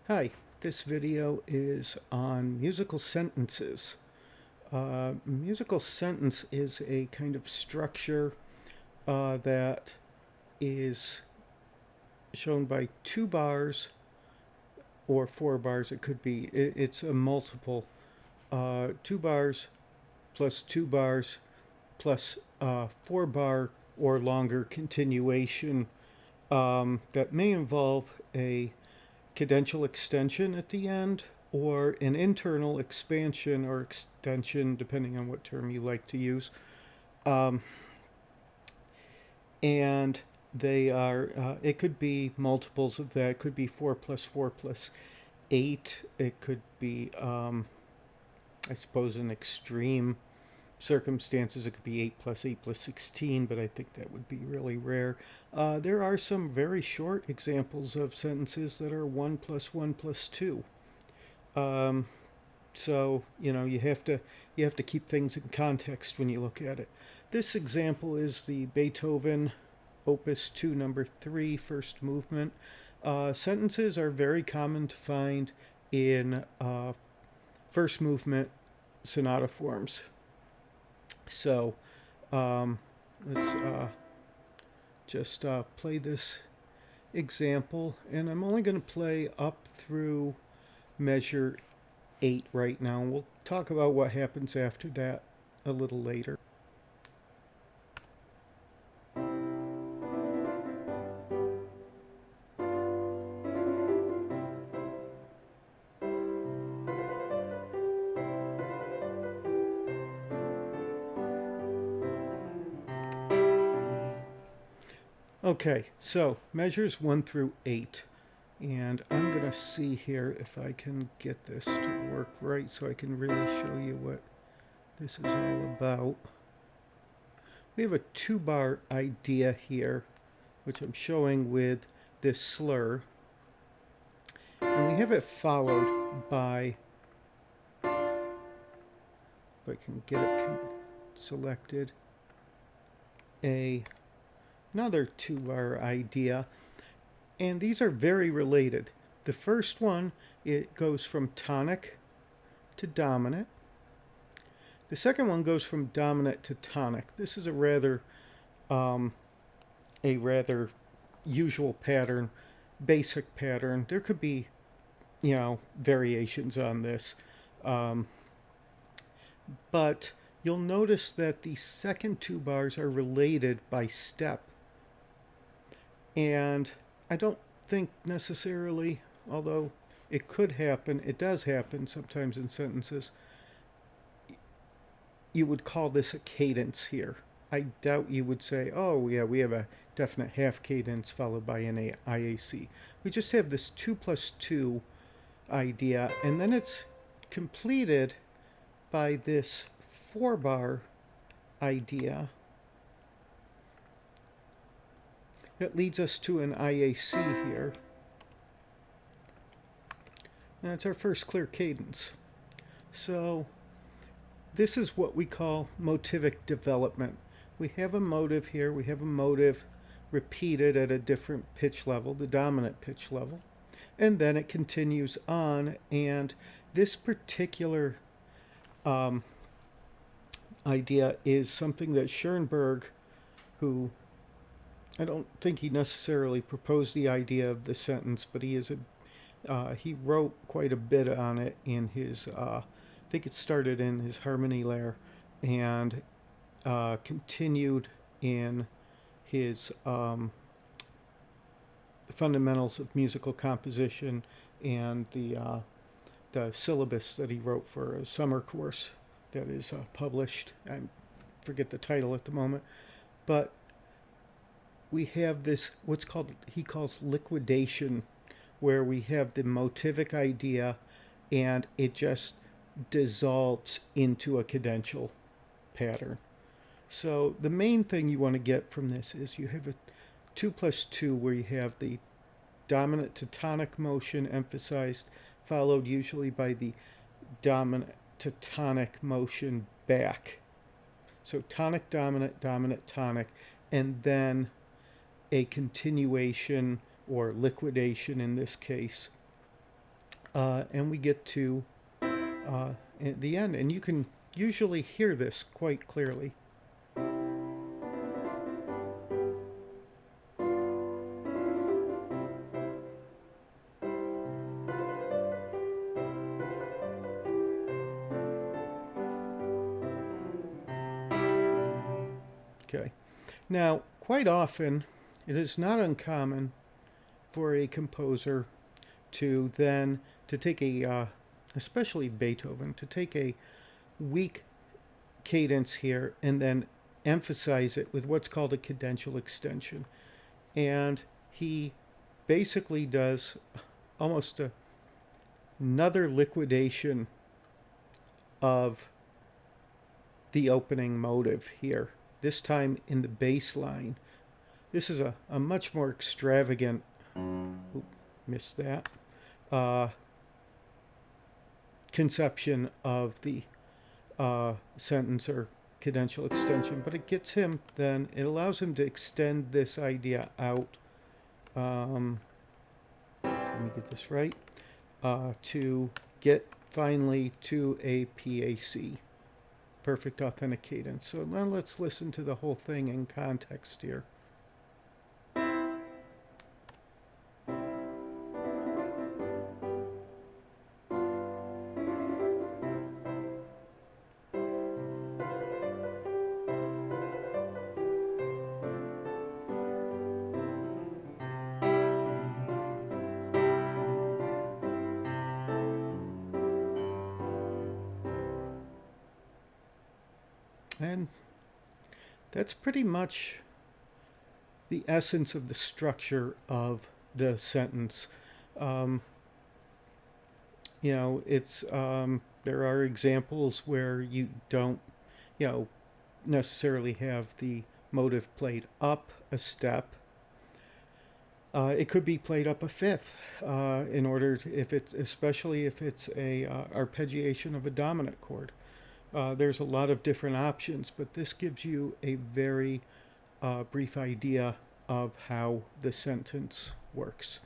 Hi, this video is on musical sentences. Musical sentence is a kind of structure that is shown by two bars or four bars. It could be, it's a multiple. Two bars plus two bars plus four bar or longer continuation that may involve a cadential extension at the end or an internal expansion or extension, depending on what term you like to use. Um, and they are, it could be multiples of that. It could be 4 plus 8. It could be, I suppose, in extreme circumstances, it could be 8 plus 16, but I think that would be really rare. There are some very short examples of sentences that are 1 plus 2. Um, so you have to keep things in context when you look at it. This example is the Beethoven Opus 2 number 3 first movement. Sentences are very common to find in first movement sonata forms. So um, let's just play this example, and I'm only going to play up through measure 8 right now. We'll talk about what happens after that a little later. Okay, so measures 1 through 8. And I'm going to see here if I can get this to work right so I can really show you what this is all about. We have a 2-bar idea here, which I'm showing with this slur. And we have it followed by, if I can get it selected, another 2-bar idea. And these are very related. The first one, it goes from tonic to dominant. The second one goes from dominant to tonic. This is a rather usual pattern, basic pattern. There could be, variations on this. But you'll notice that the second two bars are related by step. And I don't think necessarily, although it could happen, it does happen sometimes in sentences, you would call this a cadence here. I doubt you would say, oh, yeah, we have a definite half cadence followed by an IAC. We just have this 2 plus 2 idea, and then it's completed by this 4-bar idea that leads us to an IAC here. And that's our first clear cadence. So this is what we call motivic development. We have a motive here. We have a motive repeated at a different pitch level, the dominant pitch level. And then it continues on. And this particular idea is something that Schoenberg, who I don't think he necessarily proposed the idea of the sentence, but he wrote quite a bit on it in his, I think it started in his Harmony Layer and continued in his Fundamentals of Musical Composition and the syllabus that he wrote for a summer course that is published. I forget the title at the moment, but we have this, he calls liquidation, where we have the motivic idea and it just dissolves into a cadential pattern. So the main thing you want to get from this is you have a 2 plus 2 where you have the dominant to tonic motion emphasized, followed usually by the dominant to tonic motion back. So tonic, dominant, dominant, tonic, and then a continuation or liquidation in this case and we get to at the end, and you can usually hear this quite clearly. Okay. Now, quite often, it is not uncommon for a composer to take especially Beethoven, to take a weak cadence here and then emphasize it with what's called a cadential extension. And he basically does almost another liquidation of the opening motive here, this time in the bass line. This is a much more extravagant, missed that, conception of the sentence or cadential extension, but it gets him then, it allows him to extend this idea out. Let me get this right. To get finally to a PAC, perfect authentic cadence. So now let's listen to the whole thing in context here. And that's pretty much the essence of the structure of the sentence. Um, it's there are examples where you don't, necessarily have the motive played up a step. It could be played up a fifth in order to, if it's especially if it's a arpeggiation of a dominant chord. There's a lot of different options, but this gives you a very brief idea of how the sentence works.